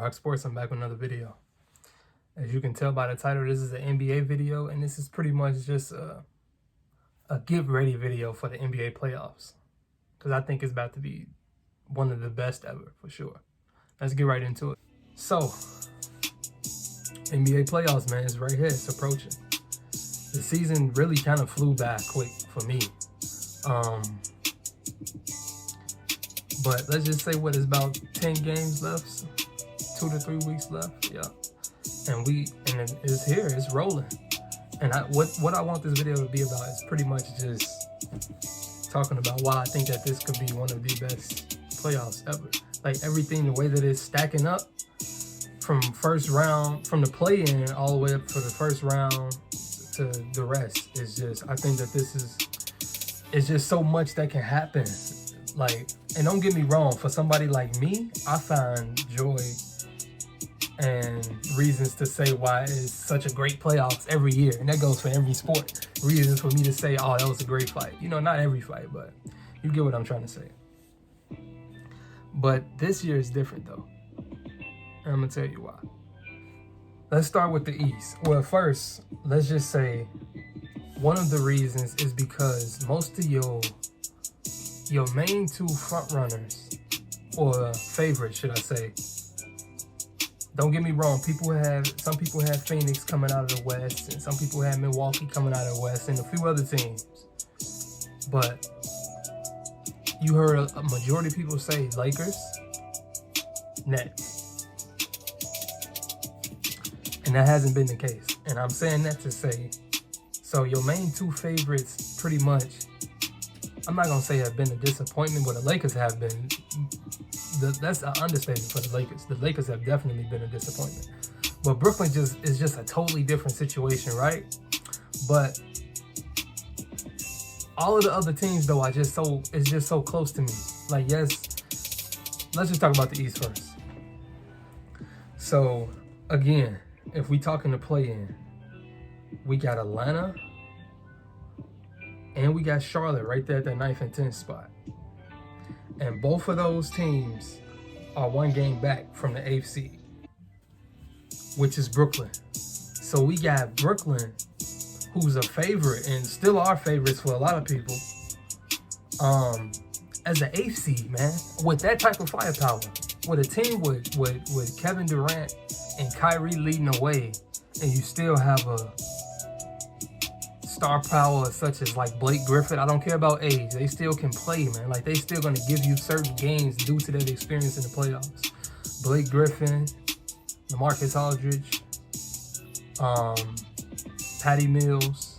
RocSports, I'm back with another video. As you can tell by the title, this is an NBA video, and this is pretty much just a get ready video for the NBA playoffs. Because I think it's about to be one of the best ever, for sure. Let's get right into it. So, NBA playoffs, man, is right here. It's approaching. The season really kind of flew by quick for me. But let's just say what is about 10 games left, 2 to 3 weeks left, yeah. And it's here, it's rolling. And what I want this video to be about is pretty much just talking about why I think that this could be one of the best playoffs ever. Like everything, the way that it's stacking up from first round, from the play-in all the way up for the first round to the rest is just, I think that it's just so much that can happen. Like, and don't get me wrong, for somebody like me, I find joy and reasons to say why it's such a great playoffs every year. And that goes for every sport. Reasons for me to say, oh, that was a great fight. You know, not every fight, but you get what I'm trying to say. But this year is different, though. And I'm going to tell you why. Let's start with the East. Well, first, let's just say one of the reasons is because most of your main two front runners, or favorites, should I say. Don't get me wrong, some people have Phoenix coming out of the West, and some people have Milwaukee coming out of the West, and a few other teams. But you heard a majority of people say Lakers, Nets. And that hasn't been the case. And I'm saying that to say, so your main two favorites pretty much, I'm not going to say have been a disappointment, but the Lakers have been. That's an understatement for the Lakers. The Lakers have definitely been a disappointment. But Brooklyn is just a totally different situation, right? But all of the other teams, though, it's just so close to me. Like, yes, let's just talk about the East first. So, again, if we talking to play-in, we got Atlanta and we got Charlotte right there at the 9th and 10th spot. And both of those teams are one game back from the 8th seed, which is Brooklyn. So we got Brooklyn, who's a favorite and still are favorites for a lot of people, as an 8th seed, man. With that type of firepower, with a team with Kevindurant and Kyrie leading the way, and you still have a star power such as like Blake Griffin. I don't care about age. They still can play, man. Like, they still going to give you certain games due to their experience in the playoffs. Blake Griffin, LaMarcus Aldridge, Patty Mills.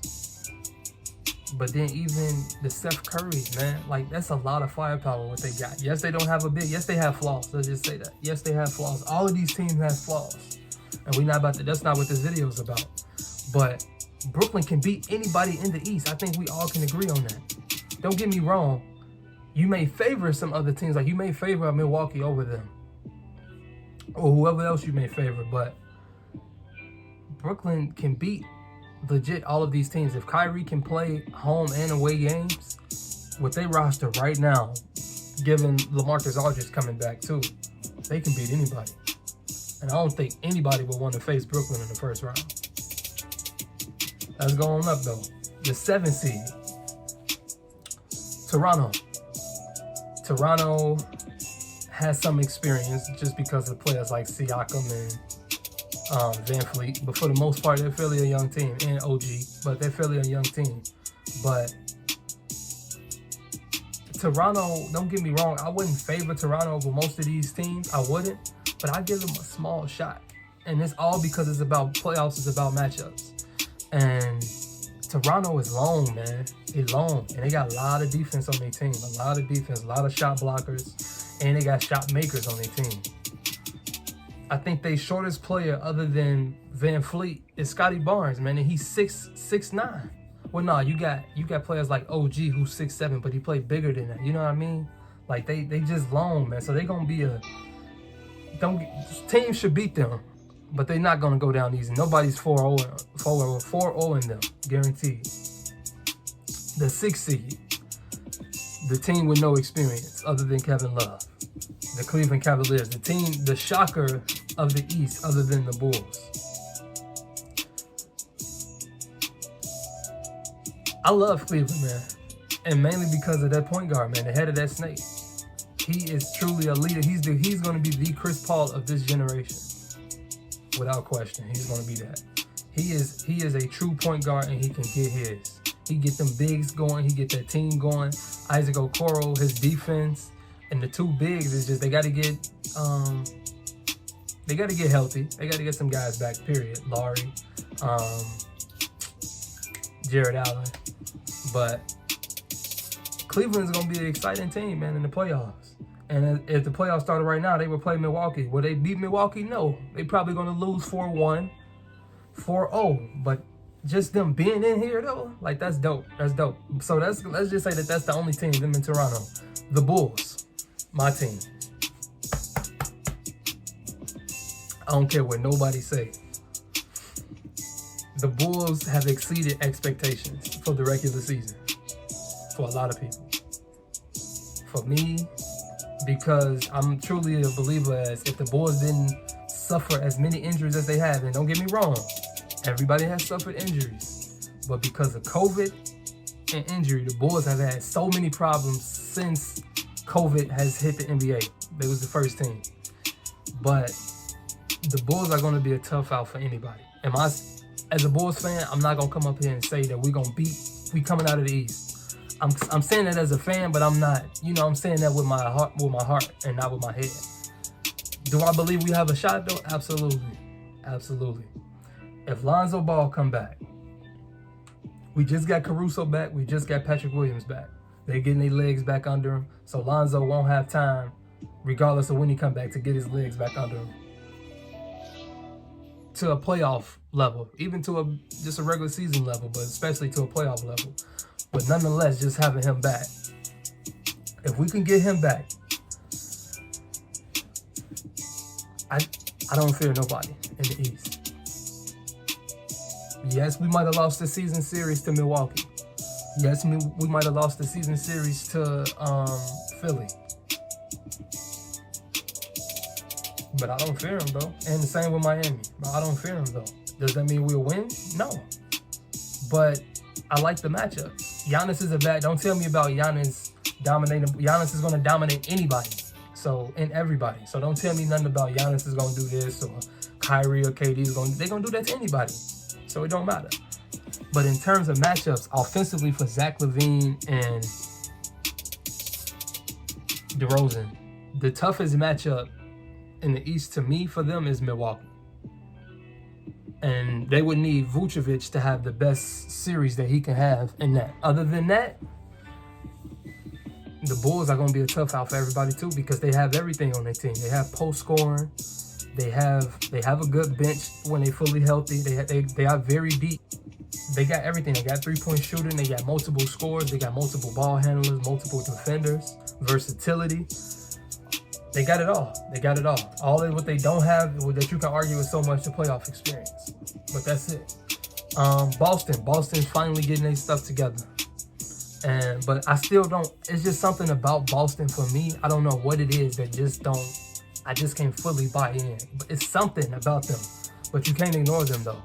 But then even the Steph Curry, man. Like, that's a lot of firepower what they got. Yes, they don't have a big. Yes, they have flaws. Let's just say that. Yes, they have flaws. All of these teams have flaws. And we're not about to, that's not what this video is about. But Brooklyn can beat anybody in the East. I think we all can agree on that. Don't get me wrong. You may favor some other teams. Like, you may favor Milwaukee over them. Or whoever else you may favor. But Brooklyn can beat legit all of these teams. If Kyrie can play home and away games with their roster right now, given LaMarcus Aldridge coming back too, they can beat anybody. And I don't think anybody will want to face Brooklyn in the first round. Let's go on up, though. The 7th seed, Toronto. Toronto has some experience just because of players like Siakam and Van Fleet. But for the most part, they're fairly a young team. And OG, but they're fairly a young team. But Toronto, don't get me wrong, I wouldn't favor Toronto over most of these teams. I wouldn't. But I give them a small shot. And it's all because it's about playoffs, it's about matchups. And Toronto is long, man. It's long. And they got a lot of defense on their team. A lot of defense, a lot of shot blockers. And they got shot makers on their team. I think their shortest player other than Van Fleet is Scotty Barnes, man. And he's 6'9". Well, no, you got players like OG who's 6'7", but he played bigger than that. You know what I mean? Like, they just long, man. So they're going to be teams should beat them. But they're not going to go down easy. Nobody's 4-0 in them, guaranteed. The 6th seed, the team with no experience other than Kevin Love. The Cleveland Cavaliers, the shocker of the East other than the Bulls. I love Cleveland, man. And mainly because of that point guard, man, the head of that snake. He is truly a leader. He's going to be the Chris Paul of this generation. Without question, he's going to be that. He is a true point guard, and he can get his. He get them bigs going. He get that team going. Isaac Okoro, his defense, and the two bigs is just they got to get healthy. They got to get some guys back. Period. Laurie, Jared Allen, but Cleveland's gonna be an exciting team, man, in the playoffs. And if the playoffs started right now, they would play Milwaukee. Will they beat Milwaukee? No. They probably gonna lose 4-1, 4-0. But just them being in here though, like that's dope. That's dope. So let's just say that's the only team, them in Toronto. The Bulls, my team. I don't care what nobody say. The Bulls have exceeded expectations for the regular season. For a lot of people. For me, because I'm truly a believer as if the Bulls didn't suffer as many injuries as they have, and don't get me wrong, everybody has suffered injuries. But because of COVID and injury, the Bulls have had so many problems since COVID has hit the NBA. They was the first team. But the Bulls are going to be a tough out for anybody. As a Bulls fan, I'm not going to come up here and say that we coming out of the East. I'm saying that as a fan, but I'm not. I'm saying that with my heart and not with my head. Do I believe we have a shot though? Absolutely. Absolutely. If Lonzo Ball come back, we just got Caruso back, we just got Patrick Williams back. They're getting their legs back under him, so Lonzo won't have time, regardless of when he come back, to get his legs back under him. To a playoff level, even to just a regular season level, but especially to a playoff level. But nonetheless, just having him back. If we can get him back, I don't fear nobody in the East. Yes, we might have lost the season series to Milwaukee. Yes, we might have lost the season series to Philly. But I don't fear him, though. And the same with Miami. But I don't fear him, though. Does that mean we'll win? No. But I like the matchup. Giannis is a bad. Don't tell me about Giannis dominating. Giannis is going to dominate anybody. So, and everybody. So don't tell me nothing about Giannis is going to do this or Kyrie or KD is going to. They're going to do that to anybody. So it don't matter. But in terms of matchups, offensively for Zach LaVine and DeRozan, the toughest matchup in the East to me for them is Milwaukee. And they would need Vucevic to have the best series that he can have in that. Other than that, the Bulls are going to be a tough out for everybody too, because they have everything on their team. They have post scoring. They have a good bench when they're fully healthy. They are very deep. They got everything. They got 3-point shooting. They got multiple scorers. They got multiple ball handlers, multiple defenders, versatility. They got it all. They got it all. All of what they don't have, that you can argue is so much the playoff experience. But that's it. Boston's finally getting their stuff together. But I still don't. It's just something about Boston for me. I don't know what it is that I just can't fully buy in. But it's something about them. But you can't ignore them though.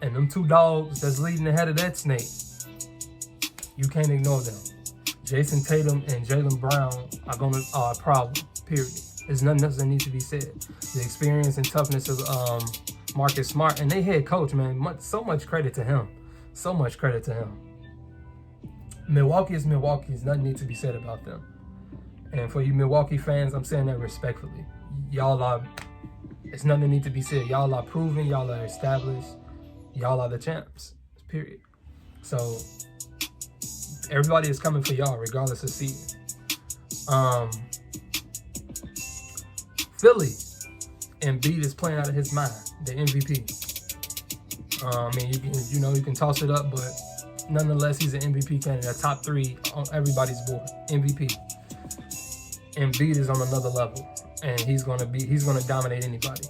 And them two dogs that's leading the head of that snake, you can't ignore them. Jason Tatum and Jaylen Brown are a problem. Period. There's nothing else that needs to be said. The experience and toughness of Marcus Smart and they head coach, man. So much credit to him. So much credit to him. Milwaukee is Milwaukee. Nothing needs to be said about them. And for you Milwaukee fans, I'm saying that respectfully. It's nothing that needs to be said. Y'all are proven. Y'all are established. Y'all are the champs. Period. So everybody is coming for y'all, regardless of season. Philly, Embiid is playing out of his mind. The MVP. You can toss it up, but nonetheless, he's an MVP candidate. Top 3 on everybody's board. MVP. Embiid is on another level, and he's gonna dominate anybody.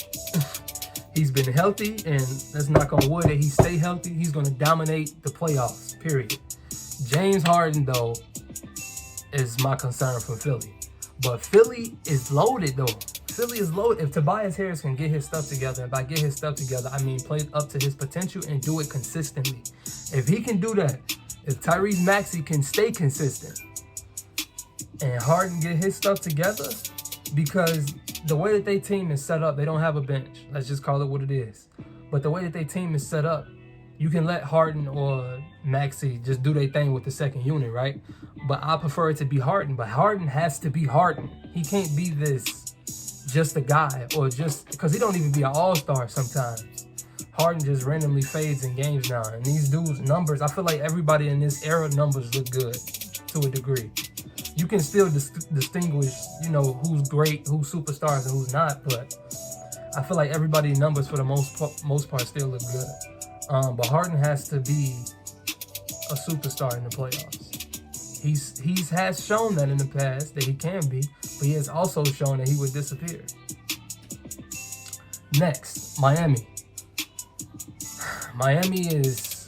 He's been healthy, and let's knock on wood that he stay healthy. He's gonna dominate the playoffs. Period. James Harden, though, is my concern for Philly. But Philly is loaded, though. Philly is loaded. If Tobias Harris can get his stuff together, and by get his stuff together, I mean play up to his potential and do it consistently. If he can do that, if Tyrese Maxey can stay consistent, and Harden get his stuff together, because the way that their team is set up, they don't have a bench. Let's just call it what it is. But the way that their team is set up, you can let Harden or Maxey just do their thing with the second unit, right? But I prefer it to be Harden. But Harden has to be Harden. He can't be this just a guy, or just because he don't even be an all-star sometimes. Harden just randomly fades in games now. And these dudes' numbers, I feel like everybody in this era numbers look good to a degree. You can still distinguish, you know, who's great, who's superstars, and who's not. But I feel like everybody's numbers for the most part still look good. But Harden has to be a superstar in the playoffs. He has shown that in the past that he can be, but he has also shown that he would disappear. Next, Miami. Miami is,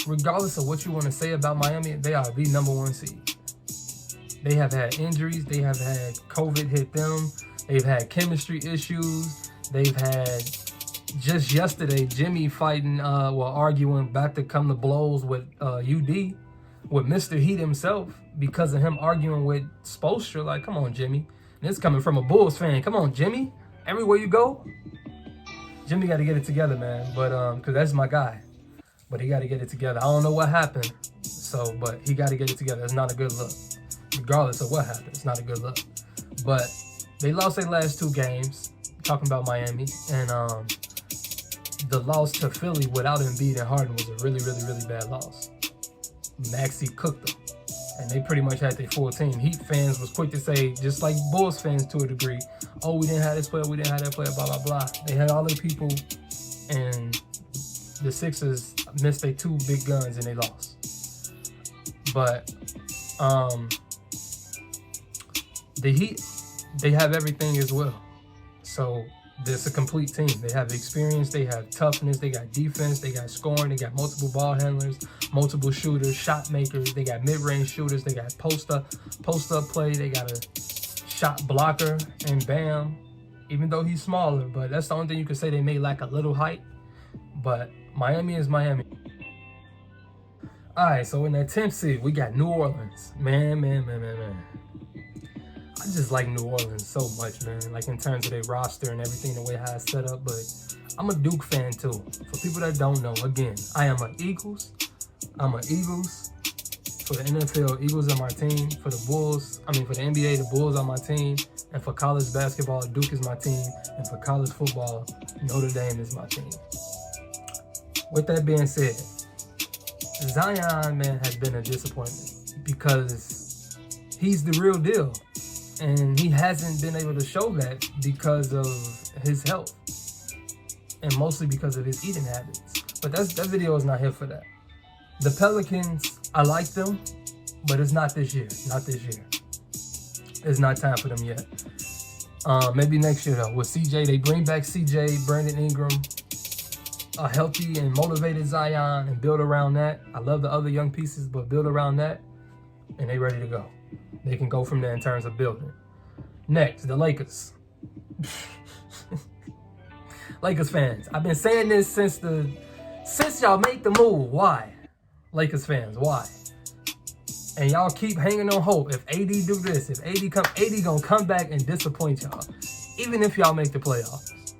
regardless of what you want to say about Miami, they are the #1 seed. They have had injuries. They have had COVID hit them. They've had chemistry issues. They've had, just yesterday, Jimmy arguing back to come to blows with UD, with Mr. Heat himself, because of him arguing with Spoelstra. Like, come on, Jimmy. And this coming from a Bulls fan. Come on, Jimmy. Everywhere you go, Jimmy got to get it together, man. But because that's my guy. But he got to get it together. I don't know what happened. But he got to get it together. It's not a good look. Regardless of what happened, it's not a good look. But they lost their last 2 games. Talking about Miami. And the loss to Philly without Embiid and Harden was a really, really, really bad loss. Maxey cooked them. And they pretty much had their full team. Heat fans was quick to say, just like Bulls fans to a degree, oh, we didn't have this player, we didn't have that player, blah, blah, blah. They had all their people, and the Sixers missed their 2 big guns and they lost. But the Heat, they have everything as well. So there's a complete team. They have experience, they have toughness, they got defense, they got scoring, they got multiple ball handlers, multiple shooters, shot makers, they got mid-range shooters, they got post-up play, they got a shot blocker, and Bam, even though he's smaller, but that's the only thing you could say they may lack a little height. But Miami is Miami. All right, so in that 10th seed, we got New Orleans. Man. I just like New Orleans so much, man. Like in terms of their roster and everything, the way how it's set up. But I'm a Duke fan too. For people that don't know, again, I am an Eagles. I'm an Eagles. For the NFL, Eagles are my team. For the NBA, the Bulls are my team. And for college basketball, Duke is my team. And for college football, Notre Dame is my team. With that being said, Zion, man, has been a disappointment because he's the real deal. And he hasn't been able to show that because of his health. And mostly because of his eating habits. But that video is not here for that. The Pelicans, I like them, but it's not this year. Not this year. It's not time for them yet. Maybe next year, though. With CJ, they bring back CJ, Brandon Ingram, a healthy and motivated Zion, and build around that. I love the other young pieces, but build around that, and they ready to go. They can go from there in terms of building. Next, the Lakers. Lakers fans, I've been saying this since y'all make the move. Why? Lakers fans, why? And y'all keep hanging on hope. If AD do this, if AD gonna come back and disappoint y'all. Even if y'all make the playoffs.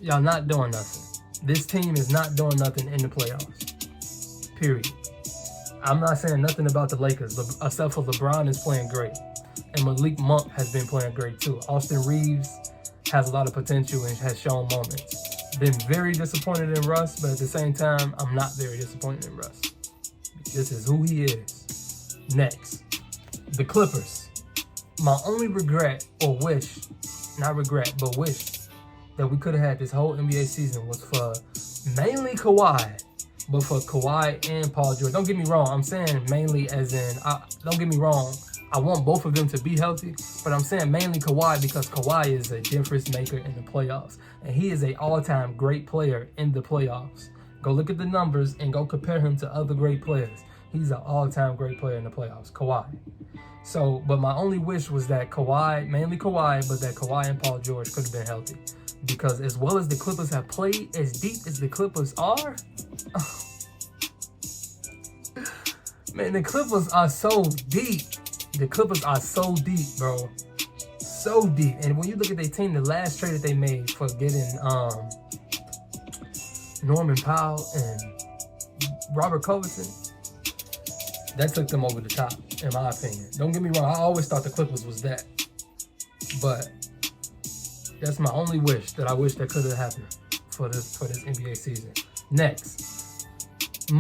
Y'all not doing nothing. This team is not doing nothing in the playoffs. Period. I'm not saying nothing about the Lakers, except for LeBron is playing great. And Malik Monk has been playing great too. Austin Reeves has a lot of potential and has shown moments. Been very disappointed in Russ, but at the same time, I'm not very disappointed in Russ. This is who he is. Next, the Clippers. My only regret, or wish, not regret, but wish that we could have had this whole NBA season was for mainly Kawhi, but for Kawhi and Paul George. Don't get me wrong, I'm saying mainly as in, don't get me wrong, I want both of them to be healthy, but I'm saying mainly Kawhi because Kawhi is a difference maker in the playoffs. And he is an all-time great player in the playoffs. Go look at the numbers and go compare him to other great players. He's an all-time great player in the playoffs, Kawhi. So, but my only wish was that Kawhi, mainly Kawhi, but that Kawhi and Paul George could have been healthy. Because as well as the Clippers have played, as deep as the Clippers are, man, the Clippers are so deep. The Clippers are so deep, bro. So deep. And when you look at their team, the last trade that they made for getting Norman Powell and Robert Covington, that took them over the top, in my opinion. Don't get me wrong, I always thought the Clippers was that. But that's my only wish that I wish that could have happened for this NBA season. Next. The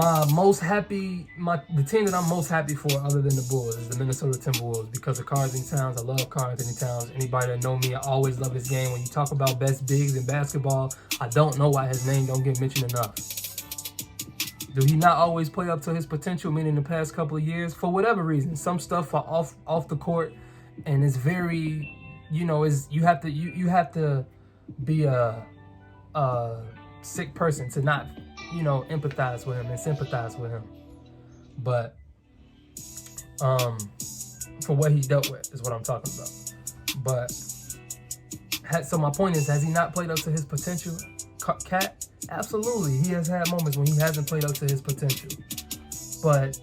team that I'm most happy for other than the Bulls is the Minnesota Timberwolves because of Karl Anthony Towns. I love Karl Anthony Towns. Anybody that know me, I always love his game. When you talk about best bigs in basketball, I don't know why his name don't get mentioned enough. Do he not always play up to his potential, meaning the past couple of years? For whatever reason, some stuff are off the court, and it's very, you have to be a sick person to not empathize with him and sympathize with him. But for what he dealt with is what I'm talking about. But so my point is, has he not played up to his potential, Cat? Absolutely. He has had moments when he hasn't played up to his potential. But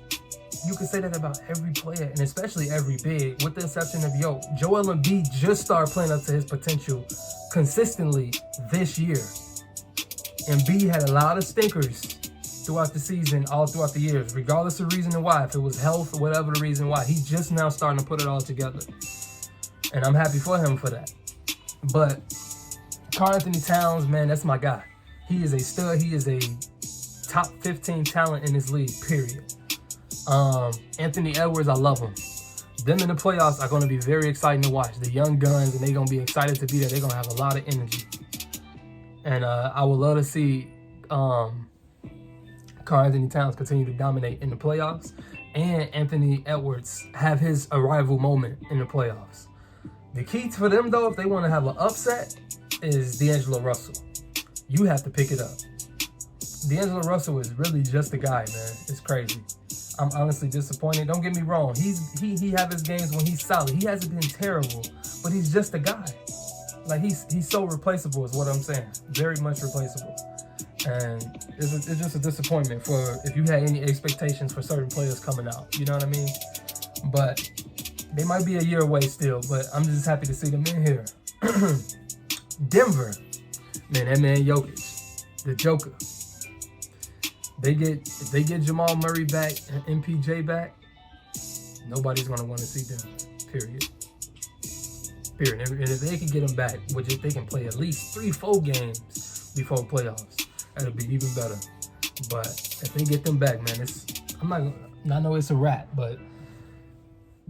you can say that about every player, and especially every big, with the exception of Joel Embiid just started playing up to his potential consistently this year. Embiid had a lot of stinkers throughout the season, all throughout the years, regardless of reason why. If it was health or whatever the reason why, he's just now starting to put it all together. And I'm happy for him for that. But Karl Anthony Towns, man, that's my guy. He is a stud. He is a top 15 talent in this league, period. Anthony Edwards, I love him. Them in the playoffs are going to be very exciting to watch. The young guns, and they're going to be excited to be there. They're going to have a lot of energy. And I would love to see Karl Anthony Towns continue to dominate in the playoffs and Anthony Edwards have his arrival moment in the playoffs. The key for them, though, if they want to have an upset, is D'Angelo Russell. You have to pick it up. D'Angelo Russell is really just a guy, man. It's crazy. I'm honestly disappointed. Don't get me wrong. He have his games when he's solid. He hasn't been terrible, but he's just a guy. Like, he's so replaceable is what I'm saying. Very much replaceable. And it's just a disappointment for if you had any expectations for certain players coming out. You know what I mean? But they might be a year away still, but I'm just happy to see them in here. Denver. Man, that man Jokic. The Joker. If they get Jamal Murray back and MPJ back, nobody's going to want to see them. Period. And if they can get them back, which if they can play at least 3-4 games before playoffs, that'll be even better. But if they get them back, man, I know it's a wrap, but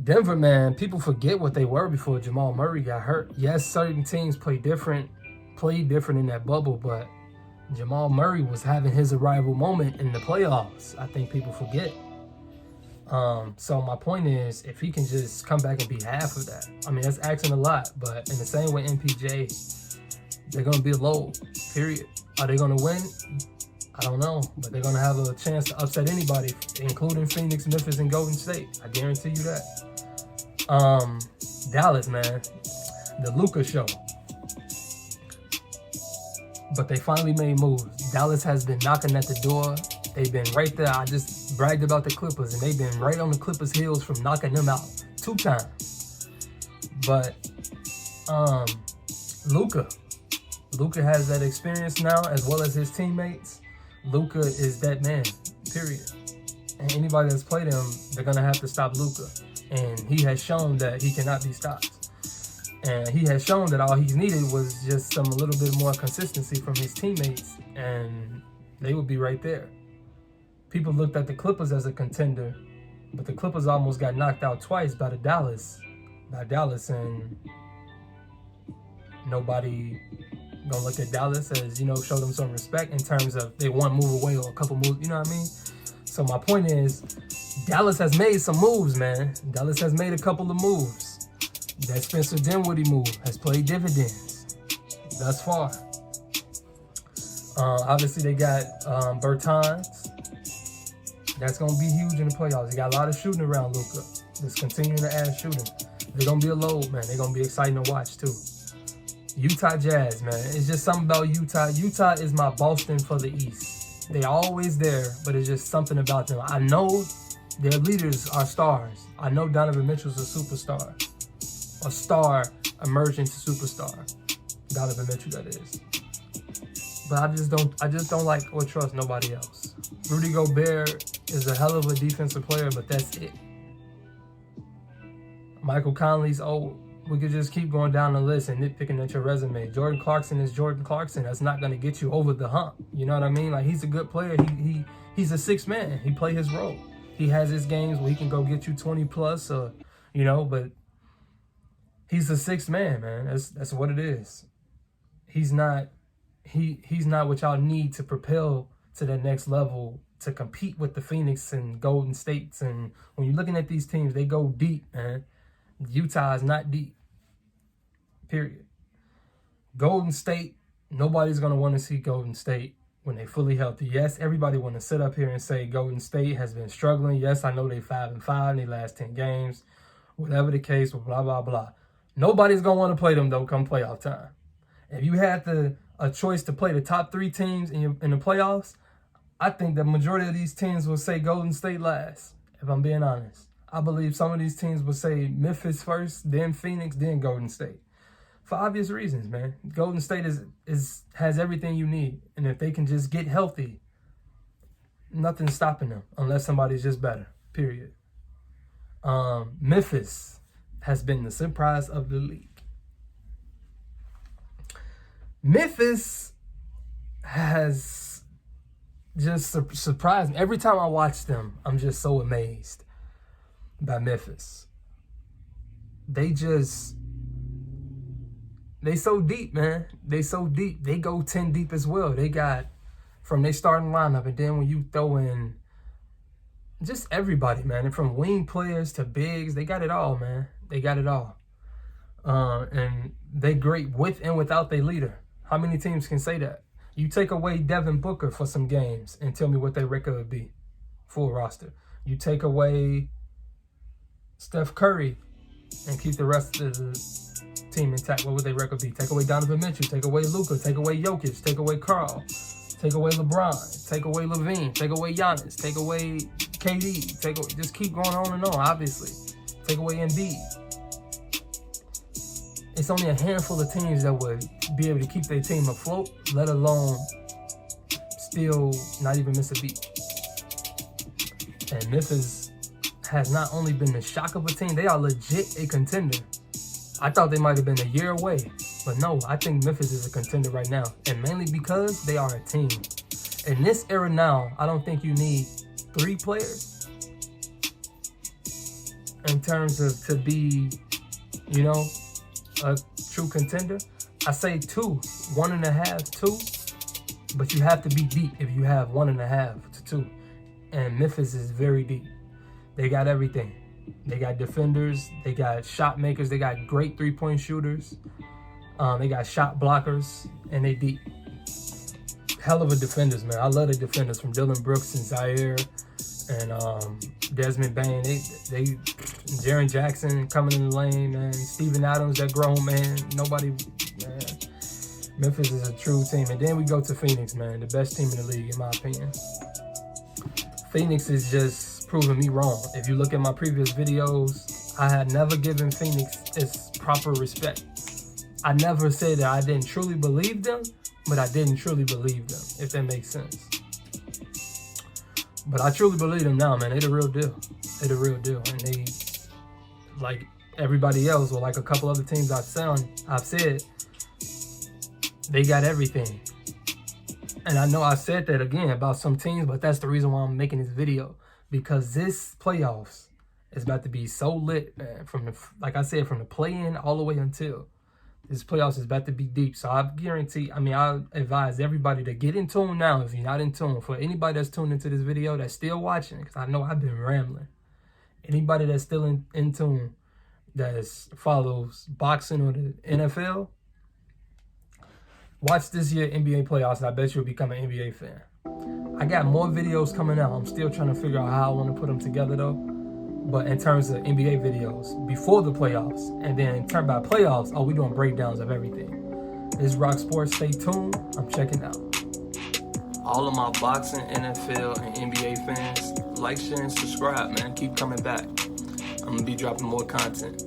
Denver, man, people forget what they were before Jamal Murray got hurt. Yes, certain teams played different in that bubble, but Jamal Murray was having his arrival moment in the playoffs. I think people forget. So my point is, if he can just come back and be half of that, I mean, that's asking a lot, but in the same way MPJ, they're going to be low, period. Are they going to win? I don't know, but they're going to have a chance to upset anybody, including Phoenix, Memphis, and Golden State. I guarantee you that. Dallas, man, the Luka show. But they finally made moves. Dallas has been knocking at the door. They've been right there. I just bragged about the Clippers, and they've been right on the Clippers' heels from knocking them out 2 times. But Luka has that experience now, as well as his teammates. Luka is that man, period. And anybody that's played him, they're going to have to stop Luka. And he has shown that he cannot be stopped. And he has shown that all he's needed was just a little bit more consistency from his teammates, and they would be right there. People looked at the Clippers as a contender, but the Clippers almost got knocked out twice by Dallas, and nobody gonna look at Dallas as, show them some respect in terms of they one move away or a couple moves, you know what I mean? So my point is, Dallas has made some moves, man. Dallas has made a couple of moves. That Spencer Dinwiddie move has played dividends thus far. Obviously, they got Bertans. That's going to be huge in the playoffs. You got a lot of shooting around Luka. Just continuing to add shooting. They're going to be a load, man. They're going to be exciting to watch, too. Utah Jazz, man. It's just something about Utah. Utah is my Boston for the East. They're always there, but it's just something about them. I know their leaders are stars. I know Donovan Mitchell's a superstar. A star emerging to superstar. Donovan Mitchell, that is. But I just don't like or trust nobody else. Rudy Gobert is a hell of a defensive player, but that's it. Michael Conley's old. We could just keep going down the list and nitpicking at your resume. Jordan Clarkson is Jordan Clarkson. That's not going to get you over the hump. You know what I mean? Like, he's a good player. He's a sixth man. He play his role. He has his games where he can go get you 20 plus, or, you know, but he's a sixth man, man. That's what it is. He's not what y'all need to propel to the next level to compete with the Phoenix and Golden States. And when you're looking at these teams, they go deep, man. Utah is not deep. Period. Golden State, nobody's going to want to see Golden State when they're fully healthy. Yes, everybody want to sit up here and say Golden State has been struggling. Yes, I know they 5-5 in their last 10 games. Whatever the case, blah, blah, blah. Nobody's going to want to play them, though, come playoff time. If you had a choice to play the top 3 teams in the playoffs, I think the majority of these teams will say Golden State last, if I'm being honest. I believe some of these teams will say Memphis first, then Phoenix, then Golden State. For obvious reasons, man. Golden State has everything you need. And if they can just get healthy, nothing's stopping them unless somebody's just better, period. Memphis has been the surprise of the league. Memphis has just surprised me. Every time I watch them, I'm just so amazed by Memphis. They so deep, man. They so deep. They go 10 deep as well. They got from their starting lineup, and then when you throw in just everybody, man, and from wing players to bigs, they got it all, man. They got it all. And they great with and without their leader. How many teams can say that? You take away Devin Booker for some games and tell me what their record would be. Full roster. You take away Steph Curry and keep the rest of the team intact. What would their record be? Take away Donovan Mitchell. Take away Luka. Take away Jokic. Take away Karl. Take away LeBron. Take away Levine. Take away Giannis. Take away KD. Just keep going on and on, obviously. Take away Embiid. It's only a handful of teams that would be able to keep their team afloat, let alone still not even miss a beat. And Memphis has not only been the shock of a team, they are legit a contender. I thought they might have been a year away, but no, I think Memphis is a contender right now, and mainly because they are a team. In this era now, I don't think you need 3 players in terms of to be, you know, a true contender. I say 2, 1.5, 2, but you have to be deep if you have 1.5 to 2. And Memphis is very deep. They got everything. They got defenders, they got shot makers, they got great 3-point shooters, they got shot blockers, and they deep. Hell of a defenders, man. I love the defenders from Dylan Brooks and Zaire and Desmond Bain. They Jaren Jackson coming in the lane, man. Steven Adams, that grown man. Nobody, man. Memphis is a true team. And then we go to Phoenix, man. The best team in the league, in my opinion. Phoenix is just proving me wrong. If you look at my previous videos, I had never given Phoenix its proper respect. I never said that I didn't truly believe them, but I didn't truly believe them, if that makes sense. But I truly believe them now, man. They the real deal. They the real deal. And they, like everybody else, or like a couple other teams I've said, they got everything. And I know I said that again about some teams, but that's the reason why I'm making this video. Because this playoffs is about to be so lit, man. Like I said, from the play-in all the way until this playoffs is about to be deep. So I advise everybody to get in tune now if you're not in tune. For anybody that's tuned into this video that's still watching, because I know I've been rambling. Anybody that's still in tune, that follows boxing or the NFL, watch this year NBA playoffs, and I bet you'll become an NBA fan. I got more videos coming out. I'm still trying to figure out how I want to put them together though. But in terms of NBA videos before the playoffs, and then in terms by playoffs, we doing breakdowns of everything. This is RocSports. Stay tuned. I'm checking out. All of my boxing, NFL, and NBA fans, like, share, and subscribe, man. Keep coming back. I'm gonna be dropping more content.